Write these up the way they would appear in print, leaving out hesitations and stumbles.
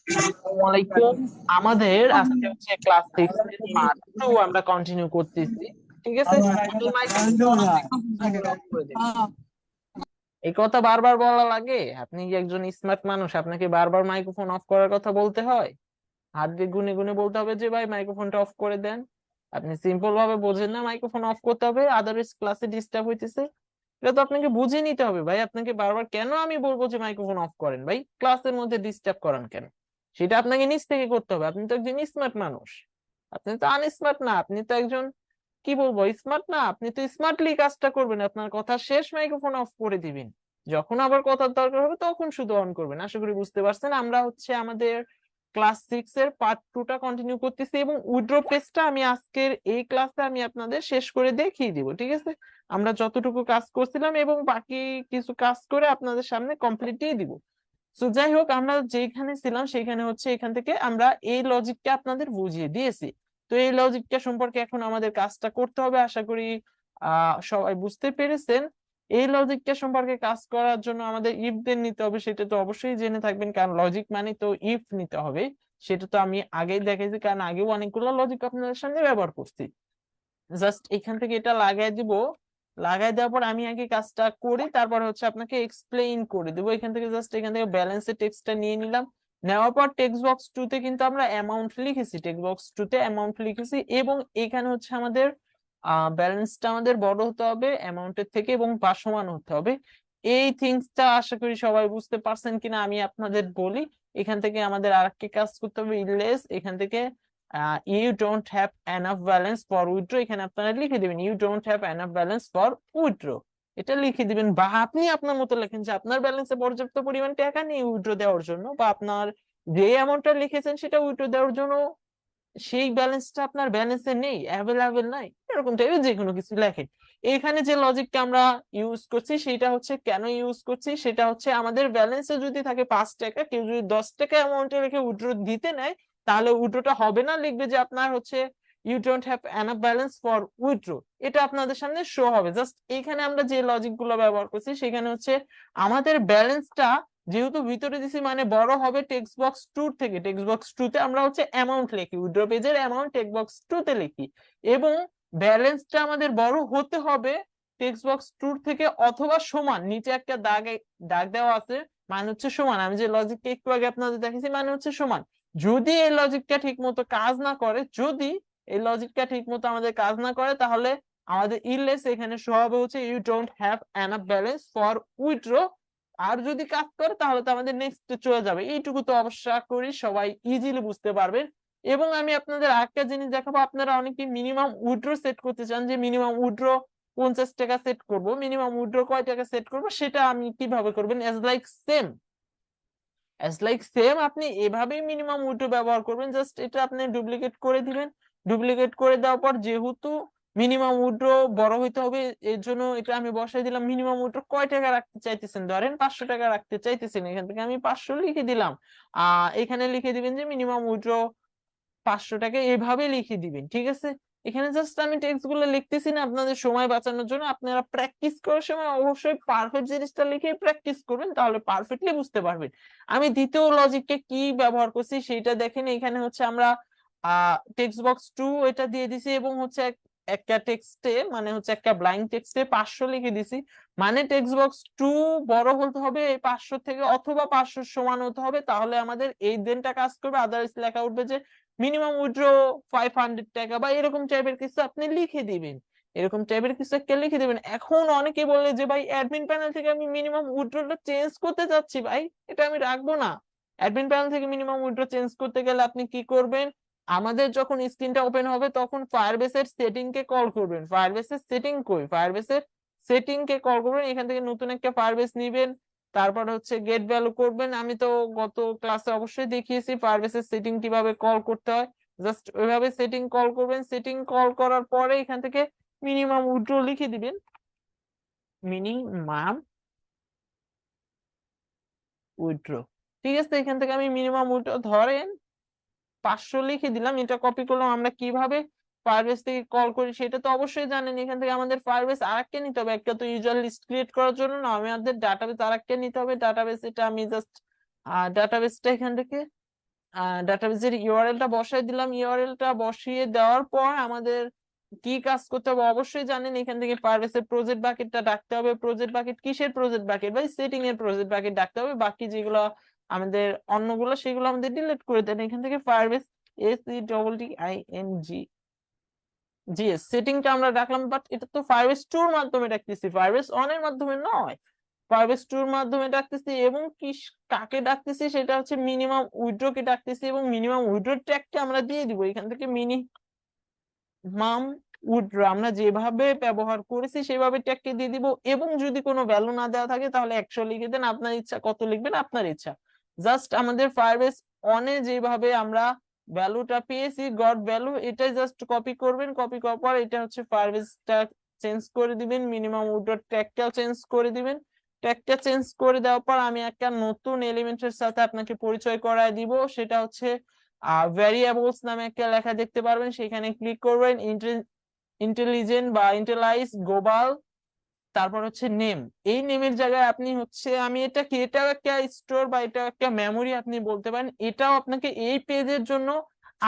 আসসালামু আলাইকুম। আমাদের আজকে হচ্ছে ক্লাস 6 এর পার্ট 2 আমরা কন্টিনিউ করতেছি। ঠিক আছে, সকল মাইক্রোফোন অফ করে দিন। এই কথা বারবার বলা লাগে? আপনি কি একজন স্মার্ট মানুষ? আপনাকে বারবার মাইক্রোফোন অফ করার কথা বলতে হয়? হাত দিয়ে গুনে গুনে বলতে হবে যে ভাই মাইক্রোফোনটা অফ করে দেন? আপনি সিম্পল ভাবে বোঝেন না মাইক্রোফোন অফ করতে হবে, আদারওয়াইজ ক্লাসে ডিস্টার্ব হইতেছে? এটা তো আপনাকে বুঝে নিতে হবে ভাই। আপনাকে বারবার কেন আমি বলবো যে মাইক্রোফোন অফ করেন? ভাই ক্লাসের মধ্যে ডিস্টার্ব করেন কেন? সেটা আপনাকে নিজ থেকে করতে হবে। আপনি তো একজন স্মার্ট মানুষ, আপনি তো আনস্মার্ট না। আপনি তো একজন, কি বলবো, স্মার্ট না। আপনি তো স্মার্টলি কাজটা করবেন, আপনার কথা শেষ মাইক্রোফোন অফ করে দিবেন। যখন আবার কথার দরকার হবে তখন শুধু অন করবেন। আশা করি বুঝতে পারছেন। আমরা হচ্ছে আমাদের ক্লাস 6 এর পার্ট 2 টা কন্টিনিউ করতেছি এবং উইথড্র পেজটা আমি আজকের এই ক্লাসে আমি আপনাদের শেষ করে দেখিয়ে দিব। ঠিক আছে, আমরা যতটুকু কাজ করছিলাম এবং বাকি কিছু কাজ করে আপনাদের সামনে কমপ্লিট দিয়ে দিব। তো যাই হোক, আমরা যেখানে ছিলাম সেখানে হচ্ছে এখান থেকে আমরা এই লজিকটা আপনাদের বুঝিয়ে দিয়েছি। তো এই লজিকটা সম্পর্কে এখন আমাদের কাজটা করতে হবে। আশা করি সবাই বুঝতে পেরেছেন। এই লজিকটা সম্পর্কে কাজ করার জন্য আমাদের ইফ দেন নিতে হবে, সেটা তো অবশ্যই জেনে থাকবেন, কারণ লজিক মানে তো ইফ নিতে হবে। সেটা তো আমি আগেই দেখাইছি, কারণ আগেও অনেকগুলো লজিক আপনাদের সামনে ব্যবহার করছি। জাস্ট এখান থেকে এটা লাগাই দিব। লাগাই দেওয়ার পর আমি আগে কাজটা করি, তারপর হচ্ছে আপনাকে এক্সপ্লেইন করে দেবো। এখান থেকে জাস্ট এখান থেকে ব্যালেন্সের টেক্সটটা নিয়ে নিলাম। নেওয়ার পর টেক্সট বক্স 2 তে কিন্তু আমরা অ্যামাউন্ট লিখেছি, টেক্সট বক্স 2 তে অ্যামাউন্ট লিখেছি এবং এখানে হচ্ছে আমাদের ব্যালেন্সটা আমাদের বড় হতে হবে অ্যামাউন্টের থেকে এবং বা সমান হতে হবে। এই থিংসটা আশা করি সবাই বুঝতে পারছেন কিনা আমি আপনাদের বলি। এখান থেকে আমাদের আরেকটা কাজ করতে হবে, ইনলেস এখান থেকে you don't have enough balance for withdraw, এখানে আপনারা লিখে দিবেন you don't have enough balance for withdraw. এটা লিখে দিবেন, বা আপনি আপনার মতো লেখেন যে আপনার ব্যালেন্সে পর্যাপ্ত পরিমাণ টাকা নেই উইথড্র দেওয়ার জন্য, বা আপনার যে অ্যামাউন্টটা লিখেছেন সেটা উইথড্র দেওয়ার জন্য সেই ব্যালেন্সটা আপনার ব্যালেন্সে নেই, অ্যাভেলেবেল নাই, এরকম টাইপের যে কোনো কিছু লেখেন। এখানে যে লজিকটা আমরা ইউজ করছি সেটা হচ্ছে, কেন ইউজ করছি সেটা হচ্ছে, আমাদের ব্যালেন্সে যদি থাকে 5 টাকা, কেউ যদি 10 টাকা অ্যামাউন্টে রেখে উইথড্র দিতে নেয়, তাহলে উইথড্রটা হবে না, লিখবে যে আপনার হচ্ছে you don't have enough balance for withdraw. এটা আপনাদের সামনে শো হবে। জাস্ট এখানে আমরা যে লজিক গুলো ব্যবহার করছি সেখানে হচ্ছে আমাদের ব্যালেন্সটা যেহেতু ভিতরে দিছি মানে বড় হবে টেক্সট বক্স 2 থেকে। টেক্সট বক্স 2 তে আমরা হচ্ছে অ্যামাউন্ট লিখি, উইথড্র পেজের অ্যামাউন্ট টেক্সট বক্স 2 তে লিখি এবং ব্যালেন্সটা আমাদের বড় হতে হবে টেক্সট বক্স 2 থেকে অথবা সমান। নিচে একটা দাগ দেওয়া আছে, মানে হচ্ছে সমান। আমি যে লজিকটা একটু আগে আপনাদের দেখেছি মানে হচ্ছে সমান। যদি এই লজিকটা ঠিক মতো কাজ না করে, যদি এই লজিকটা ঠিক মতো আমাদের কাজ না করে, তাহলে আমাদের ইললেস এখানে শো হবে হচ্ছে you don't have enough balance for withdraw. আর যদি কাজ করে তাহলে তো আমাদের নেক্সট চলে যাবে। এইটুকু তো অবশ্যই করি সবাই ইজিলি বুঝতে পারবেন। এবং আমি আপনাদের আরেকটা জিনিস দেখাবো, আপনারা অনেকে মিনিমাম উইথড্র সেট করতে চান যে মিনিমাম উইথড্র 50 টাকা সেট করব, মিনিমাম উইথড্র কয় টাকা সেট করব, সেটা আমি কিভাবে করবেন। অ্যাজ লাইক সেম আপনি এভাবেই মিনিমাম উইথড্র ব্যবহার করবেন। জাস্ট এটা আপনি ডুপ্লিকেট করে দিবেন। ডুপ্লিকেট করে দেওয়ার পর যেহেতু মিনিমাম উইথড্র বড় হইতে হবে, এর জন্য এটা আমি বসাই দিলাম মিনিমাম উইথড্র কয় টাকা রাখতে চাইতেছেন। ধরেন 500 টাকা রাখতে চাইতেছেন, এখান থেকে আমি 500 লিখে দিলাম। এখানে লিখে দিবেন যে মিনিমাম উইথড্র 500 টাকা, এভাবে লিখে দিবেন। ঠিক আছে, এখানে জাস্ট আমি টেক্সট গুলো লিখতেছি না আপনাদের সময় বাঁচানোর জন্য। আপনারা প্র্যাকটিস করার সময় অবশ্যই পারফেক্ট জিনিসটা লিখে প্র্যাকটিস করবেন, তাহলে পারফেক্টলি বুঝতে পারবেন। আমি দ্বিতীয় লজিককে কি ব্যবহার করছি সেটা দেখেন। এখানে হচ্ছে আমরা টেক্সট বক্স 2 এটা দিয়ে দিছি এবং হচ্ছে একটা টেক্সটে মানে হচ্ছে একটা ব্ল্যাঙ্ক টেক্সটে 500 লিখে দিছি। মানে টেক্সট বক্স 2 বড় হতে হবে এই 500 থেকে অথবা 500 সমান হতে হবে, তাহলে আমাদের এই দেনটা কাজ করবে। আদারওয়াইজ লেখা উঠবে যে মিনিমাম উইথড্র 500 টাকা বা এরকম টাইপের কিছু আপনি লিখে দিবেন। এরকম টাইপের কিছু একটা লিখে দিবেন। এখন অনেকে বলে যে ভাই অ্যাডমিন প্যানেল থেকে আমি মিনিমাম উইথড্রটা চেঞ্জ করতে চাচ্ছি, ভাই এটা আমি রাখবো না। অ্যাডমিন প্যানেল থেকে মিনিমাম উইথড্র চেঞ্জ করতে গেলে আপনি কি করবেন, আমাদের যখন স্ক্রিনটা ওপেন হবে তখন ফায়ারবেসের সেটিং কে কল করবেন। ফায়ারবেসের সেটিং কই, ফায়ারবেসের সেটিং কে কল করবেন। এখান থেকে নতুন একটা ফায়ারবেস নিবেন, তারপর হচ্ছে গেট ভ্যালু করবেন। আমি তো গত ক্লাসে অবশ্যই দেখিয়েছি ফায়ারবেসের সেটিং কিভাবে কল করতে হয়। জাস্ট ওইভাবে সেটিং কল করবেন। সেটিং কল করার পরে এখান থেকে মিনিমাম উইথড্র লিখে দিবেন, মিনিমাম উইথড্র। ঠিক আছে, এখান থেকে আমি মিনিমাম উইথড্র ধরেন 500 লিখে দিলাম। এটা কপি করলাম। আমরা কিভাবে ফায়ারবেস থেকে কল করি সেটা তো অবশ্যই জানেন। এখান থেকে আমাদের ফায়ারবেস আরেকটা নিতে হবে, একটা তো ইউজার লিস্ট ক্রিয়েট করার জন্য না, আমাদের ডাটাবেস আরেকটা নিতে হবে। ডাটাবেস এটা আমি জাস্ট ডাটাবেসটা এখান থেকে ডাটাবেসের ইউআরএলটা বসাই দিলাম। ইউআরএলটা বসিয়ে দেওয়ার পর আমাদের কি কাজ করতে হবে অবশ্যই জানেন, এখান থেকে ফায়ারবেসের প্রজেক্ট বাকেটটা ডাকতে হবে। প্রজেক্ট বাকেট কিসের প্রজেক্ট বাকেট? ভাই সেটিং এর প্রজেক্ট বাকেট ডাকতে হবে। বাকি যেগুলো আমাদের অন্যগুলো সেগুলো আমাদের ডিলিট করে দেন। এখান থেকে ফায়ারবেস SETTING জিএস সেটিংটা আমরা রাখলাম, বাট এটা তো ফায়ারবেস 2 এর মাধ্যমে ডাকতেছি, ফায়ারবেস 1 এর মাধ্যমে নয়। ফায়ারবেস 2 এর মাধ্যমে ডাকতেছি এবং কাকে ডাকতেছি সেটা হচ্ছে মিনিমাম উইথড্র কে ডাকতেছি এবং মিনিমাম উইথড্র ট্যাগকে আমরা দিয়ে দিব। এখান থেকে মিনিমাম উইথড্র আমরা যেভাবে ব্যবহার করেছি সেভাবে ট্যাগকে দিয়ে দিব এবং যদি কোনো ভ্যালু না দেওয়া থাকে তাহলে 100 লিখে দেন, আপনার ইচ্ছা কত লিখবেন আপনার ইচ্ছা। জাস্ট আমাদের ফায়ারবেস 1 এ যেভাবে আমরা ভ্যালুটা পেয়েছি গট ভ্যালু, এটা জাস্ট কপি করবেন। কপি করার পর এটা হচ্ছে ফায়ারবেসটা চেঞ্জ করে দিবেন, মিনিমাম উইথড্র ট্যাগটাও চেঞ্জ করে দিবেন। ট্যাগটা চেঞ্জ করে দেওয়ার পর আমি একটা নতুন এলিমেন্টের সাথে আপনাকে পরিচয় করায় দিব, সেটা হচ্ছে ভ্যারিয়েবলস নামে একটা লেখা দেখতে পারবেন, সেখানে ক্লিক করবেন। ইন্টেলিজেন্ট বা ইন্টেলাইজ গ্লোবাল, তারপর হচ্ছে নেম। এই নেমের জায়গায় আপনি হচ্ছে আমি এটা কি, এটাও একটা স্টোর বা এটা একটা মেমোরি আপনি বলতে পারেন। এটাও আপনাকে এই পেজের জন্য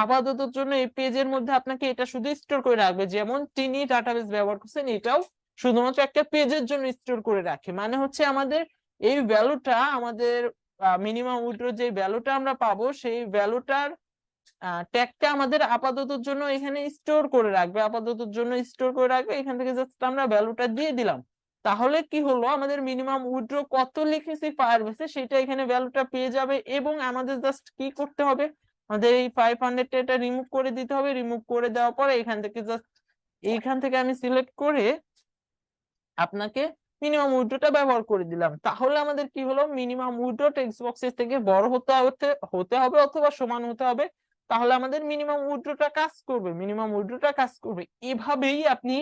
আপাততর জন্য এই পেজের মধ্যে আপনাকে এটা শুধু স্টোর করে রাখবে। যেমন তিনি ডাটাবেস ব্যবহার করছেন, এটাও শুধুমাত্র একটা পেজের জন্য স্টোর করে রাখে। মানে হচ্ছে আমাদের এই ভ্যালুটা, আমাদের মিনিমাম উইথড্র যে ভ্যালুটা আমরা পাবো সেই ভ্যালুটার ট্যাগটা আমাদের আপাততর জন্য এখানে স্টোর করে রাখবে, আপাততর জন্য স্টোর করে রাখবে। এখান থেকে জাস্ট আমরা ভ্যালুটা দিয়ে দিলাম। তাহলে কি হলো, আমাদের মিনিমাম উইথড্র কত লিখেছি ফায়ারবেসে সেটা এখানে ভ্যালুটা পেয়ে যাবে। এবং আমাদের জাস্ট কি করতে হবে, আমাদের এই 500 এটা রিমুভ করে দিতে হবে। রিমুভ করে দেওয়ার পরে এখান থেকে জাস্ট এইখান থেকে আমি সিলেক্ট করে আপনাকে মিনিমাম উইথড্রটা ব্যবহার করে দিলাম। তাহলে আমাদের কি হলো, মিনিমাম উইথড্র টেক্সট বক্সের থেকে বড় হতে হবে অথবা সমান হতে হবে। তাহলে আমাদের মিনিমাম উইথড্রটা কাজ করবে, মিনিমাম উইথড্রটা কাজ করবে। এভাবেই আপনি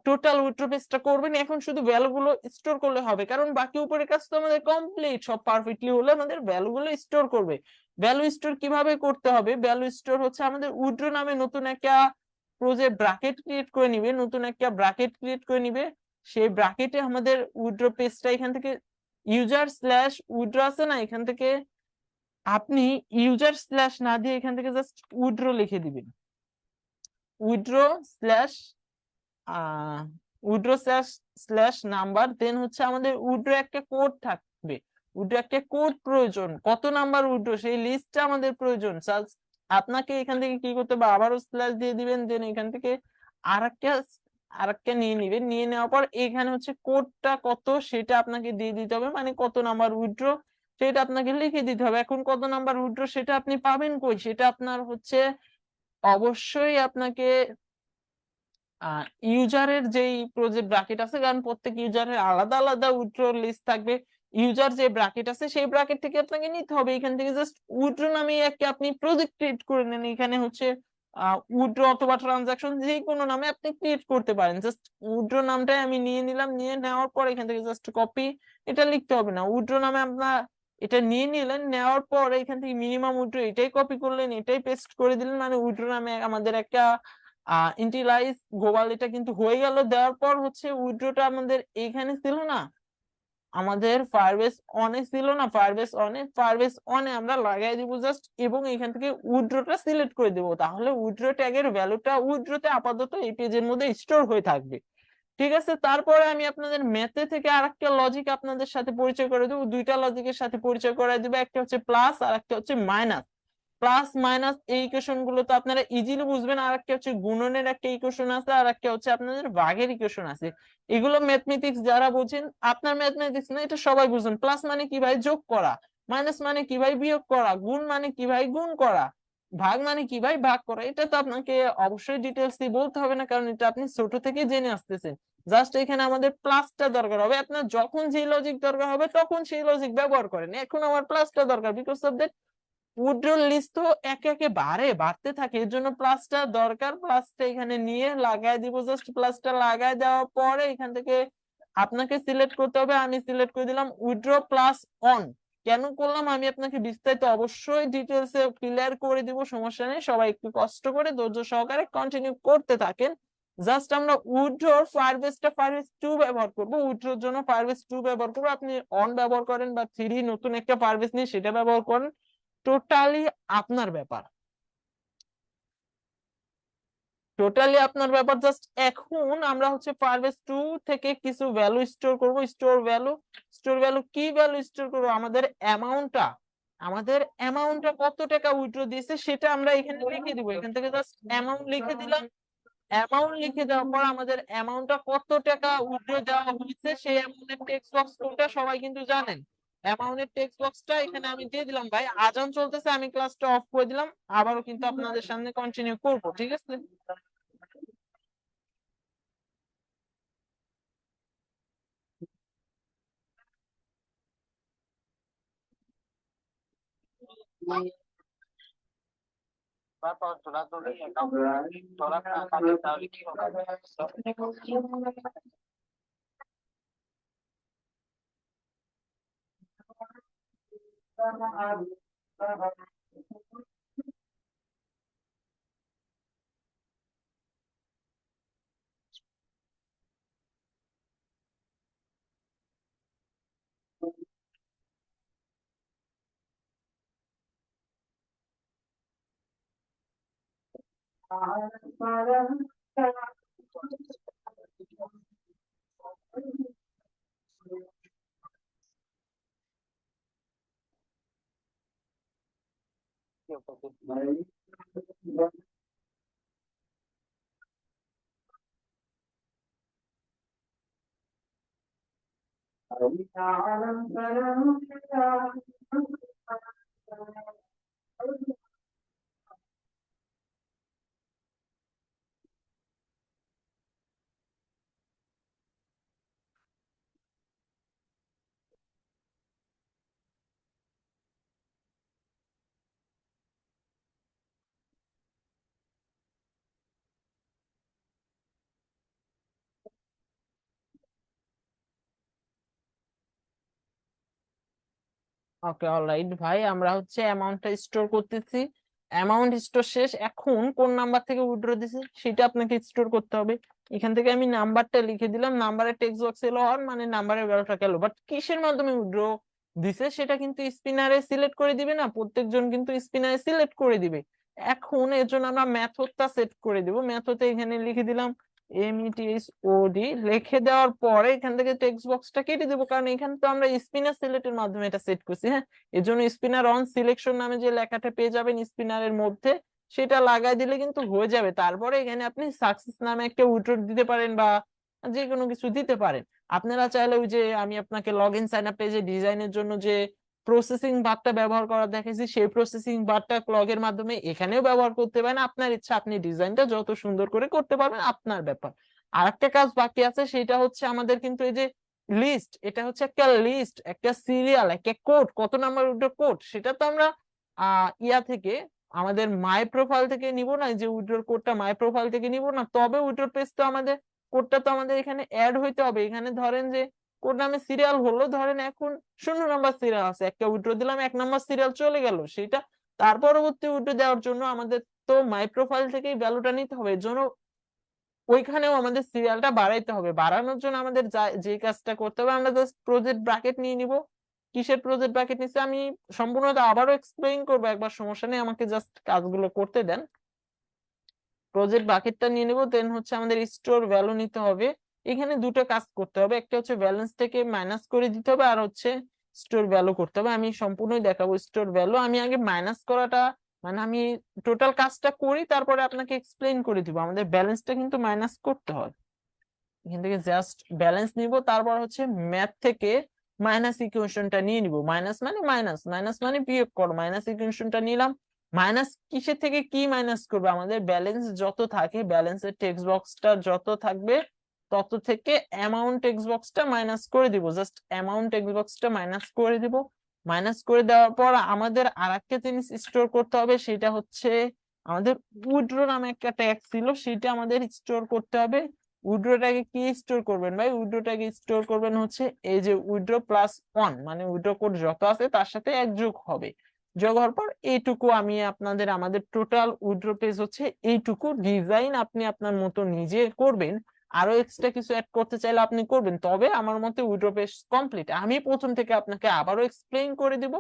টোটাল উইথড্র পেজটা করবেন। এখন শুধু ভ্যালুগুলো স্টোর করলে হবে, কারণ বাকি উপরের কাজ তো আমাদের কমপ্লিট, সব পারফেক্টলি হলে আমাদের ভ্যালুগুলো স্টোর করবে। ভ্যালু স্টোর কিভাবে করতে হবে, ভ্যালু স্টোর হচ্ছে আমাদের উইথড্র নামে নতুন একটা প্রজেক্ট ব্র্যাকেট ক্রিয়েট করে নিবে, নতুন একটা ব্র্যাকেট ক্রিয়েট করে নিবে। সেই ব্র্যাকেটে আমাদের উইথড্র পেজটা এখান থেকে ইউজার স্ল্যাশ উইথড্র আছে না, এখান থেকে আপনি ইউজার স্ল্যাশ না দিয়ে এখান থেকে জাস্ট উইথড্র লিখে দিবেন। Withdraw slash withdraw slash number, then হচ্ছে আমাদের উইথড্র একটা কোড থাকবে। উইথড্র একটা কোড প্রয়োজন, কত নাম্বার উইথড্র সেই লিস্টটা আমাদের প্রয়োজন। আপনাকে এখান থেকে কি করতে হবে, আবারও স্ল্যাশ দিয়ে দিবেন, দেন এখান থেকে আরেকটা নিয়ে নিবেন। নিয়ে নেওয়ার পর এখানে হচ্ছে কোডটা কত সেটা আপনাকে দিয়ে দিতে হবে, মানে কত নাম্বার উইথড্র সেটা আপনাকে লিখে দিতে হবে। এখন কত নাম্বার উইথড্র সেটা আপনি পাবেন কই, সেটা আপনার হচ্ছে অবশ্যই আপনাকে ইউজারের যেই প্রজেক্ট ব্র্যাকেট আছে, কারণ প্রত্যেক ইউজারের আলাদা আলাদা উইথড্র লিস্ট থাকবে। ইউজার যে ব্র্যাকেট আছে সেই ব্র্যাকেট থেকে আপনাকে নিতে হবে। এখান থেকে জাস্ট উইথড্র নামে একটা আপনি প্রজেক্ট ক্রিয়েট করে নেন। এখানে হচ্ছে উইথড্র অথবা ট্রানজাকশন যে কোনো নামে আপনি ক্রিয়েট করতে পারেন। জাস্ট উইথড্র নামটাই আমি নিয়ে নিলাম। নিয়ে নেওয়ার পর এখান থেকে জাস্ট কপি, এটা লিখতে হবে না। উইথড্র নামে আপনার এটা নিয়ে নিলেন, নেওয়ার পর এখান থেকে মিনিমাম উইথড্র এটাই কপি করলেন, এটাই পেস্ট করে দিলেন। মানে উইথড্র নামে আমাদের একটা ইন্টিলাইজ গ্লোবাল এটা কিন্তু হয়ে গেল। দেওয়ার পর হচ্ছে উইথড্রটা আমাদের এইখানে ছিল না, আমাদের ফায়ারবেস অনে ছিল না, ফায়ারবেস অনে আমরা লাগাই দিব জাস্ট, এবং এখান থেকে উইথড্রটা সিলেক্ট করে দেব। তাহলে উইথড্র ট্যাগের ভ্যালুটা উইথড্রতে আপাতত এই পেজের মধ্যে স্টোর হয়ে থাকবে। ঠিক আছে, তারপরে আমি আপনাদের ম্যাথে থেকে আরেকটা লজিক আপনাদের সাথে পরিচয় করে দেবো। দুইটা লজিকের সাথে পরিচয় করে দেবো, একটা হচ্ছে প্লাস আর একটা হচ্ছে মাইনাস। প্লাস মাইনাস এই ইকুয়েশন গুলো তো আপনারা ইজিলি বুঝবেন। আর একটা হচ্ছে গুণনের একটা ইকুয়েশন আছে, আর একটা হচ্ছে আপনাদের ভাগের ইকুয়েশন আছে। এগুলো ম্যাথমেটিক্স যারা বোঝেন, আপনার ম্যাথমেটিক্স না এটা সবাই বুঝেন। প্লাস মানে কি ভাই, যোগ করা। মাইনাস মানে কি ভাই, বিয়োগ করা। গুণ মানে কি ভাই, গুণ করা। ভাগ মানে কি ভাই, ভাগ করা। এটা তো আপনাকে অবশ্যই ডিটেলস দিয়ে বলতে হবে না, কারণ এটা আপনি ছোট থেকে জেনে আসতেছেন। জাস্ট এখানে আমাদের প্লাসটা দরকার হবে। আপনার যখন যে লজিক দরকার হবে তখন সেই লজিক ব্যবহার করেন। এখন আমার প্লাসটা দরকার, because of that withdraw list তো একে একে বাড়তে থাকে, এর জন্য প্লাসটা দরকার। প্লাসটা এখানে নিয়ে লাগাই দিব। জাস্ট প্লাসটা লাগাই দেওয়ার পরে এখান থেকে আপনাকে সিলেক্ট করতে হবে। আমি সিলেক্ট করে দিলাম উইথড্র প্লাস অন। কেন করলাম আমি আপনাকে বিস্তারিত অবশ্যই ডিটেলসে ক্লিয়ার করে দিব, সমস্যা নেই। সবাই একটু কষ্ট করে ধৈর্য সহকারে কন্টিনিউ করতে থাকেন। জাস্ট আমরা উইথড্রর ফায়ারবেসটা ফায়ারবেস 2 ব্যবহার করব, উইথড্রর জন্য ফায়ারবেস 2 ব্যবহার করব। আপনি অন ব্যবহার করেন বা 3 নতুন একটা ফায়ারবেস নিয়ে সেটা ব্যবহার করেন, টোটালি আপনার ব্যাপার, টোটালি আপনার ব্যাপার। জাস্ট এখন আমরা হচ্ছে ফায়ারবেস 2 থেকে কিছু ভ্যালু স্টোর করব, স্টোর ভ্যালু কি ভ্যালু স্টোর করব, আমাদের অ্যামাউন্টটা কত টাকা উইথড্র দিয়েছে সেটা আমরা এখানে লিখে দিব। এখান থেকে জাস্ট অ্যামাউন্ট লিখে দিলাম। অ্যামাউন্ট লিখে দেওয়ার পর আমাদের অ্যামাউন্টটা কত টাকা উইথড্র দেওয়া হয়েছে সেই অ্যামাউন্টের টেক্সট বক্স কোনটা সবাই কিন্তু জানেন। অ্যামাউন্টের টেক্সট বক্সটা এখানে আমি দিয়ে দিলাম। ভাই আজান চলতেছে, আমি ক্লাসটা অফ করে দিলাম, আবারও কিন্তু আপনাদের সামনে কন্টিনিউ করব, ঠিক আছে? তারপর তোরা তো তোরা না পারলে তাহলে কি হবে? ওকে, অলরাইট ভাই, আমরা হচ্ছে অ্যামাউন্টটা স্টোর করতেছি। অ্যামাউন্ট স্টোর শেষ। এখন কোন নাম্বার থেকে উইথড্র দিছে সেটা আপনাকে স্টোর করতে হবে। এখান থেকে আমি নাম্বারটা লিখে দিলাম, নাম্বারের টেক্সট বক্স এলো অন, মানে নাম্বারের ভ্যালুটা গেল। বাট কিসের মাধ্যমে উইথড্র দিছে সেটা কিন্তু স্পিনারে সিলেক্ট করে দিবে না, প্রত্যেকজন কিন্তু স্পিনারে সিলেক্ট করে দিবে। এখন এর জন্য আমরা মেথডটা সেট করে দিব। মেথডে এখানে লিখে দিলাম METHOD, লিখে দেওয়ার পরে এখান থেকে টেক্সট বক্সটা কেটে দেবো, কারণ এখানে তো আমরা স্পিনার সিলেক্টের মাধ্যমে এটা সেট করছি। হ্যাঁ, এর জন্য স্পিনার অন সিলেকশন নামে যে লেখাটা পেয়ে যাবেন স্পিনারের মধ্যে, সেটা লাগাই দিলে কিন্তু হয়ে যাবে। তারপরে এখানে আপনি সাকসেস নামে একটা উইথড্র দিতে পারেন বা যে কোনো কিছু দিতে পারেন। আপনারা চাইলে ওই যে আমি আপনাকে লগ ইন সাইন আপ পেজে ডিজাইনের জন্য যে প্রসেসিং বারটা ব্যবহার করা দেখেছি, সেই প্রসেসিং বারটা ক্লগের মাধ্যমে এখানেও ব্যবহার করতে পারেন। আপনার ইচ্ছা, আপনি ডিজাইনটা যত সুন্দর করে করতে পারবেন আপনার ব্যাপার। আর একটা কাজ বাকি আছে, সেটা হচ্ছে আমাদের কিন্তু এই যে লিস্ট, এটা হচ্ছে একটা লিস্ট, একটা সিরিয়াল, একটা কোড, কত নাম্বার উইথড্র কোড, সেটা তো আমরা ইয়া থেকে আমাদের মাই প্রোফাইল থেকে নিব না, যে উইথড্র কোডটা মাই প্রোফাইল থেকে নিব না, তবে উইথড্র পেজ তো আমাদের কোডটা তো আমাদের এখানে অ্যাড হইতে হবে। এখানে ধরেন যে কোড নামে সিরিয়াল হলো, ধরেন এখন 0 নাম্বার সিরিয়াল আছে, একটা উইথড্র দিলাম, 1 নাম্বার সিরিয়াল চলে গেল, সেটা তার পরবর্তী উইথড্র দেওয়ার জন্য আমাদের তো মাই প্রোফাইল থেকেই ভ্যালুটা নিতে হবে। এর জন্য ওইখানেও আমাদের সিরিয়ালটা বাড়াইতে হবে। বাড়ানোর জন্য আমাদের যে কাজটা করতে হবে, আমরা জাস্ট প্রজেক্ট ব্র্যাকেট নিয়ে নিব। কিসের প্রজেক্ট ব্র্যাকেট নিচ্ছে আমি সম্পূর্ণটা আবারও এক্সপ্লেইন করবো একবার, সমস্যা নেই, আমাকে জাস্ট কাজগুলো করতে দেন। প্রজেক্ট বাকেটটা নিয়ে নেব, দেন হচ্ছে আমাদের স্টোর ভ্যালু নিতে হবে। এখানে দুটো কাজ করতে হবে, একটা হচ্ছে ব্যালেন্স থেকে মাইনাস করে দিতে হবে, আর হচ্ছে স্টোর ভ্যালু করতে হবে। আমি সম্পূর্ণই দেখাবো স্টোর ভ্যালু। আমি আগে মাইনাস করাটা, মানে আমি টোটাল কাজটা করি, তারপরে আপনাকে এক্সপ্লেইন করে দিব। আমাদের ব্যালেন্সটা কিন্তু মাইনাস করতে হয়। এখান থেকে জাস্ট ব্যালেন্স নিব, তারপর হচ্ছে ম্যাথ থেকে মাইনাস ইকুয়েশনটা নিয়ে নিব। মাইনাস মানে মাইনাস, মাইনাস মানে বিয়োগ কর, মাইনাস ইকুয়েশনটা নিলাম। মাইনাস কিসের থেকে কি মাইনাস করবে, আমাদের ব্যালেন্স যত থাকে, ব্যালেন্সের টেক্সট বক্সটা যত থাকবে তত থেকে অ্যামাউন্ট টেক্সট বক্সটা মাইনাস করে দিব। জাস্ট অ্যামাউন্ট টেক্সট বক্সটা মাইনাস করে দিব। মাইনাস করে দেওয়ার পর আমাদের আরেকটা জিনিস স্টোর করতে হবে, সেটা হচ্ছে আমাদের উইথড্র নামে একটা ট্যাগ ছিল, সেটা আমাদের স্টোর করতে হবে। উইথড্রটাকে কি স্টোর করবেন ভাই, উইথড্রটাকে স্টোর করবেন হচ্ছে এই যে উইথড্র প্লাস 1, মানে উইথড্র কোড যত আছে তার সাথে 1 যোগ হবে। যোগ হওয়ার পর এইটুকু আমি আপনাদের আমাদের টোটাল উইথড্র পেজ হচ্ছে এইটুকু। ডিজাইন আপনি আপনার মতো নিজে করবেন, আরো এক্সট্রা কিছু অ্যাড করতে চাইলে আপনি করবেন, তবে আমার মতে উইথড্র পেজ কমপ্লিট। আমি প্রথম থেকে আপনাকে আবারও এক্সপ্লেইন করে দিব,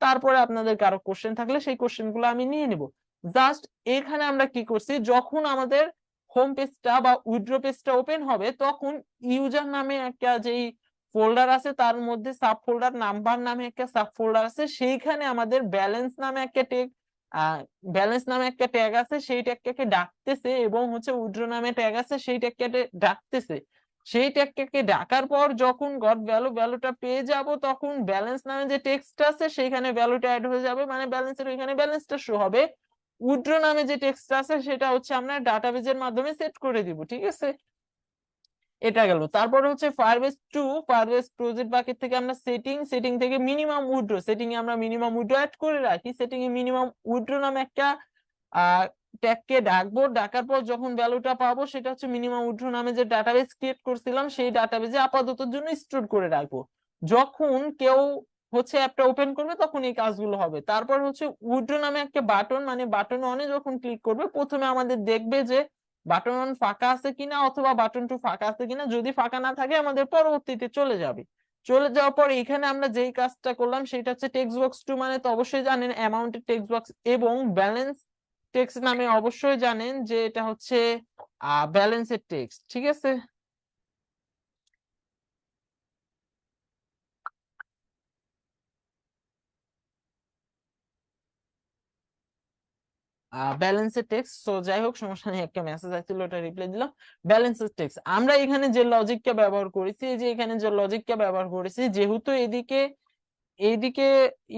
তারপরে আপনাদের কারো কোশ্চেন থাকলে সেই কোশ্চেন গুলো আমি নিয়ে নিব। জাস্ট এখানে আমরা কি করছি, যখন আমাদের হোম পেজটা বা উইথড্র পেজটা ওপেন হবে তখন ইউজার নামে একটা যেই ফোল্ডার আছে তার মধ্যে সাব ফোল্ডার নাম্বার নামে একটা সাব ফোল্ডার আছে, সেইখানে আমাদের ব্যালেন্স নামে একটা ট্যাগ ব্যালেন্স নামে একটা ট্যাগ আছে, সেই ট্যাগটাকে ডাকতেছে, এবং হচ্ছে উইথড্র নামে ট্যাগ আছে সেই ট্যাগটাকে ডাকতেছে। সেই ট্যাগটাকে ডাকার পর যখন গট ভ্যালুটা পেয়ে যাব, তখন ব্যালেন্স নামে যে টেক্সট আছে সেইখানে ভ্যালুটা অ্যাড হয়ে যাবে, মানে ব্যালেন্সের ওইখানে ব্যালেন্সটা শো হবে। উইথড্র নামে যে টেক্সট আছে সেটা হচ্ছে আমরা ডাটাবেজের মাধ্যমে সেট করে দিব, ঠিক আছে। এটা গেল। তারপরে হচ্ছে ফায়ারবেস প্রজেক্ট বাকেট থেকে আমরা সেটিং থেকে মিনিমাম উইথড্র, সেটিং এ আমরা মিনিমাম উইথড্র অ্যাড করে রাখি। সেটিং এ মিনিমাম উইথড্র নামে একটা ট্যাগকে ডাকবো, ডাকার পর যখন ভ্যালুটা পাবো সেটা হচ্ছে মিনিমাম উইথড্র নামে যে ডাটাবেস ক্রিয়েট করছিলাম সেই ডাটাবেসে আপাতত জন্য স্টোর করে রাখবো। যখন কেউ হচ্ছে অ্যাপটা ওপেন করবে তখন এই কাজগুলো হবে। তারপর হচ্ছে উইথড্র নামে একটা বাটন, মানে বাটন অনে যখন ক্লিক করবে প্রথমে আমাদের দেখবে যে বাটন ওয়ান ফাঁকা আছে কিনা অথবা বাটন টু ফাঁকা আছে কিনা। যদি ফাঁকা না থাকে আমাদের পরবর্তীতে চলে যাবে। চলে যাওয়ার পর এখানে আমরা যেই কাজটা করলাম সেটা হচ্ছে টেক্সট বক্স টু, মানে তো অবশ্যই জানেন অ্যামাউন্টের টেক্সট বক্স, এবং ব্যালেন্স টেক্সট নামে অবশ্যই জানেন যে এটা হচ্ছে ব্যালেন্সের টেক্সট, ঠিক আছে। ব্যালেন্সের টেক্সট, তো যাই হোক সমস্যা নেই, একটা মেসেজ আসছিল ওটা রিপ্লাই দিলাম। ব্যালেন্সের টেক্সট আমরা এখানে যে লজিকটা ব্যবহার করেছি, এই যে এখানে যে লজিকটা ব্যবহার করেছি, যেহেতু এদিকে এইদিকে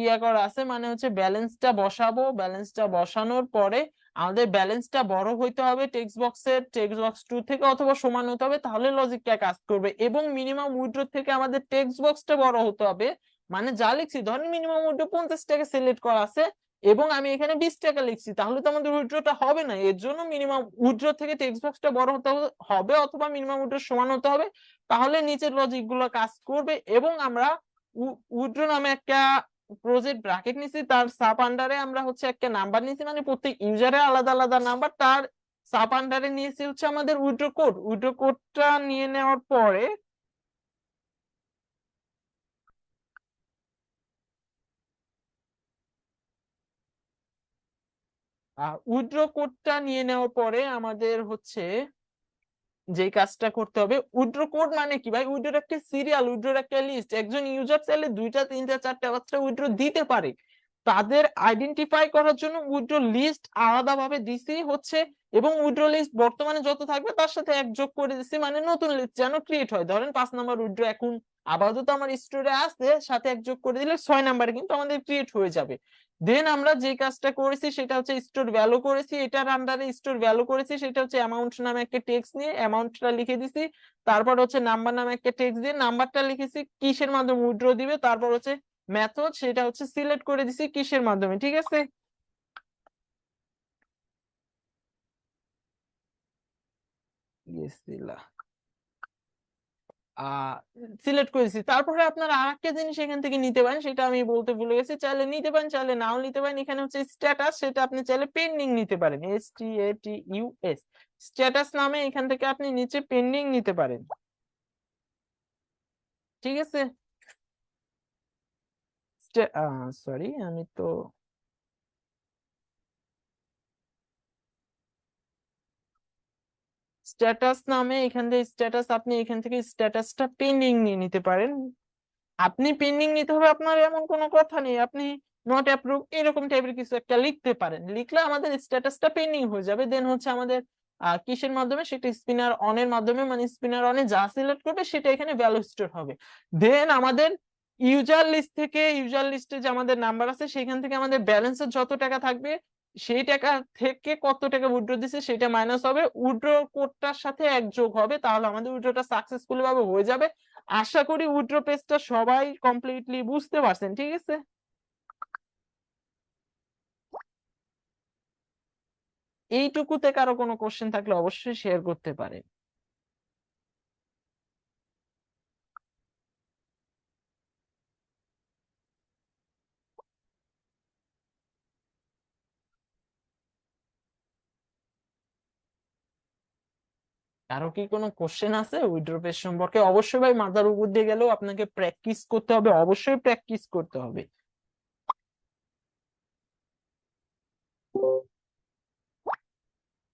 ইয়া করা আছে, মানে হচ্ছে ব্যালেন্সটা বসাবো, ব্যালেন্সটা বসানোর পরে আমাদের ব্যালেন্সটা বড় হইতে হবে টেক্সট বক্স টু থেকে অথবা সমান হতে হবে, তাহলে লজিকটা কাজ করবে। এবং মিনিমাম উইথড্র থেকে আমাদের টেক্সট বক্সটা বড় হতে হবে, মানে যা লিখছি ধরেন মিনিমাম উইথড্র 50 টাকা সিলেক্ট করা আছে এবং আমি এখানে 20 টাকা লিখছি, তাহলে তো আমাদের উইথড্রটা হবে না। এর জন্য মিনিমাম উইথড্র থেকে টেক্সট বক্সটা বড় হতে হবে অথবা মিনিমাম উইথড্র সমান হতে হবে, তাহলে নিচের লজিক গুলো কাজ করবে। এবং আমরা উইথড্র নামে একটা প্রজেক্ট ব্র্যাকেট নিছি, তার সাব আন্ডারে আমরা হচ্ছে একটা নাম্বার নিছি, মানে প্রত্যেক ইউজারের আলাদা আলাদা নাম্বার, তার সাব আন্ডারে নিয়েছি হচ্ছে আমাদের উইথড্র কোডটা নিয়ে নেওয়ার পরে উইথড্র কোডটা নিয়ে নেওয়ার পরে আমাদের হচ্ছে যে কাজটা করতে হবে, উইথড্র কোড মানে কি ভাই, উইথড্র একটা সিরিয়াল, উইথড্র একটা লিস্ট। একজন ইউজার চাইলে 2টা 3টা 4টা 5টা উইথড্র দিতে পারে, তাদের আইডেন্টিফাই করার জন্য উইথড্র লিস্ট আলাদা ভাবে দিছি হচ্ছে। এবং উইথড্র লিস্ট বর্তমানে যত থাকবে তার সাথে এক যোগ করে দিছি, মানে নতুন লিস্ট যেন ক্রিয়েট হয়। ধরেন 5 নাম্বার উইথড্র এখন আপাতত আমার স্টোরে আছে, সাথে এক যোগ করে দিলে 6 নাম্বারে কিন্তু আমাদের ক্রিয়েট হয়ে যাবে। দেন আমরা যে কাজটা করেছি সেটা হচ্ছে স্টোর ভ্যালু করেছি, এটার আন্ডারে স্টোর ভ্যালু করেছি সেটা হচ্ছে অ্যামাউন্ট নামে একটা টেক্সট নিয়ে অ্যামাউন্টটা লিখে দিছি। তারপর হচ্ছে নাম্বার নামে একটা টেক্সট দিয়ে নাম্বারটা লিখেছি কিসের মাধ্যমে উইথড্র দিবে, তারপর হচ্ছে মেথড সেটা হচ্ছে সিলেক্ট করে দিছি কিসের মাধ্যমে, ঠিক আছে। সিলেক্ট করেছি। তারপরে আপনারা আরেকটা জিনিস এখান থেকে নিতে পারেন, সেটা আমি বলতে ভুলে গেছি, চাইলে নিতে পারেন চাইলে নাও নিতে পারেন। এখানে হচ্ছে স্ট্যাটাস, সেটা আপনি চাইলে পেন্ডিং নিতে পারেন, STATUS স্ট্যাটাস নামে এখান থেকে আপনি নিচে পেন্ডিং নিতে পারেন, ঠিক আছে। সরি আমি তো স্ট্যাটাস নামে এখান থেকে স্ট্যাটাস, আপনি এখান থেকে স্ট্যাটাসটা পেন্ডিং নিয়ে নিতে পারেন। আপনি পেন্ডিং নিতে হবে আপনার এমন কোনো কথা নেই, আপনি নট অ্যাপ্রুভ এরকম টাইপের কিছু একটা লিখতে পারেন, লিখলে আমাদের স্ট্যাটাসটা পেন্ডিং হয়ে যাবে। দেন হচ্ছে আমাদের কিসের মাধ্যমে, সেটা স্পিনার অনের মাধ্যমে, মানে স্পিনার অনে যা সিলেক্ট করবে সেটা এখানে ভ্যালু স্টোর হবে। দেন আমাদের ইউজার লিস্টে যে আমাদের নাম্বার আছে সেখান থেকে আমাদের ব্যালেন্সের যত টাকা থাকবে সেই টাকা থেকে কত টাকা উইথড্র দিছে সেটা মাইনাস হবে, উইথড্র কোডটার সাথে এক যোগ হবে, তাহলে আমাদের উইথড্রটা সাকসেসফুলি ভাবে হয়ে যাবে। আশা করি উইথড্র পেজটা সবাই কমপ্লিটলি বুঝতে পারছেন, ঠিক আছে। এইটুকুতে কারো কোনো কোশ্চেন থাকলে অবশ্যই শেয়ার করতে পারেন। কারো কি কোনো কোশ্চেন আছে উইথড্র পেজ সম্পর্কে? অবশ্যই ভাই, মাথার উপর দিয়ে গেলেও আপনাকে প্র্যাকটিস করতে হবে, অবশ্যই প্র্যাকটিস করতে হবে।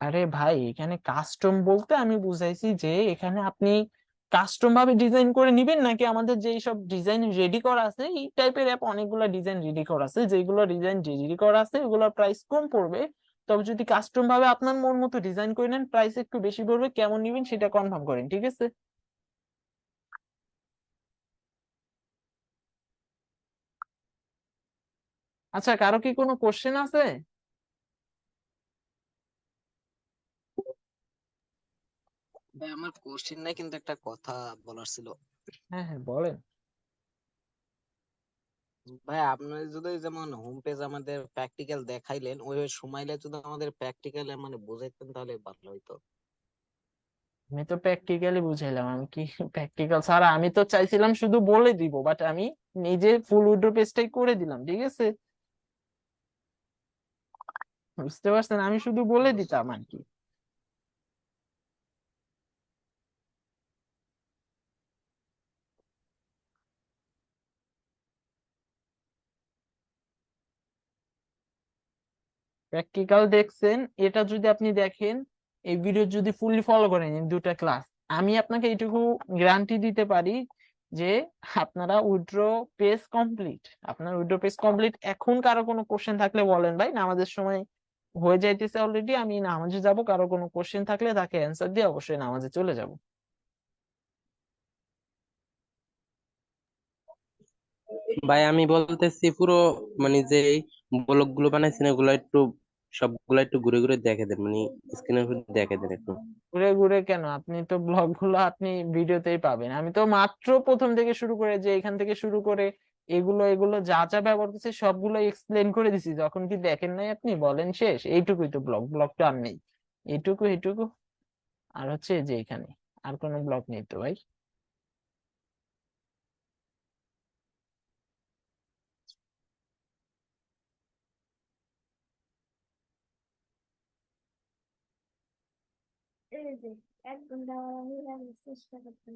আরে ভাই, এখানে কাস্টম বলতে আমি বুঝাইছি যে এখানে আপনি কাস্টম ভাবে ডিজাইন করে নিবেন, নাকি আমাদের যেই সব ডিজাইন রেডি করা আছে এই টাইপের অ্যাপ অনেকগুলো ডিজাইন রেডি করা আছে, যেগুলো ডিজাইন রেডি করা আছে ওগুলোর প্রাইস কম পড়বে। তবে যদি কাস্টম ভাবে আপনার মন মতো ডিজাইন করে নেন প্রাইস একটু বেশি পড়বে। কেমন নিবেন সেটা কনফার্ম করেন, ঠিক আছে? আচ্ছা, কারো কি কোনো কোশ্চেন আছে? ভাই আমার কোশ্চেন নাই, কিন্তু একটা কথা বলার ছিল। হ্যাঁ হ্যাঁ, বলেন। ভাই আপনার যদি যেমন হোম পেজ আমাদের প্র্যাকটিক্যাল দেখাইলেন, ওই সময়লে যদি আমাদের প্র্যাকটিক্যাল মানে বুঝাইতেন তাহলে ভালো হইতো। আমি তো প্র্যাকটিক্যালি বুঝাইলাম, আমি কি প্র্যাকটিক্যাল ছাড়া? আমি তো চাইছিলাম শুধু বলে দিব, বাট আমি নিজে ফুল উইড্রো পেজটাই করে দিলাম, ঠিক আছে? বুঝতে পারছেন, আমি শুধু বলে দিতাম আর কি। প্র্যাকটিক্যাল দেখছেন, এটা যদি আপনি দেখেন, এই ভিডিও যদি ফুললি ফলো করেন এই দুটা ক্লাস, আমি আপনাকে এইটুকু গ্যারান্টি দিতে পারি যে আপনারা উইথড্র পেজ কমপ্লিট। আপনার উইথড্র পেজ কমপ্লিট। এখন কারো কোনো কোশ্চেন থাকলে বলেন ভাই, নামাজের সময় হয়ে যাইতেছে অলরেডি, আমি নামাজে যাব। কারো কোনো কোশ্চেন থাকলে তাকে অ্যান্সার দিয়ে অবশ্যই নামাজে চলে যাব। ভাই আমি বলতেছি পুরো মানে যে ব্লগ গুলো বানাইছেন ওগুলো একটু সবগুলো একটু ঘুরে ঘুরে দেখে দেন, মানে স্ক্রিনের উপর দেখে দেন একটু। ঘুরে ঘুরে কেন? আপনি তো ব্লগ গুলো আপনি ভিডিওতেই পাবেন। আমি তো মাত্র প্রথম থেকে শুরু করে, যে এখান থেকে শুরু করে এগুলো এগুলো যা যা ব্যবহার করছে সবগুলো এক্সপ্লেন করে দিছি। যখন কি দেখেন নাই আপনি? বলেন শেষ। এইটুকুই তো ব্লগ, ব্লগ তো আর নেই। এইটুকু এইটুকু আর হচ্ছে এই যে এখানে, আর কোনো ব্লগ নেই তো ভাই। এই যে 1 ঘন্টা আমি চেষ্টা করতাম।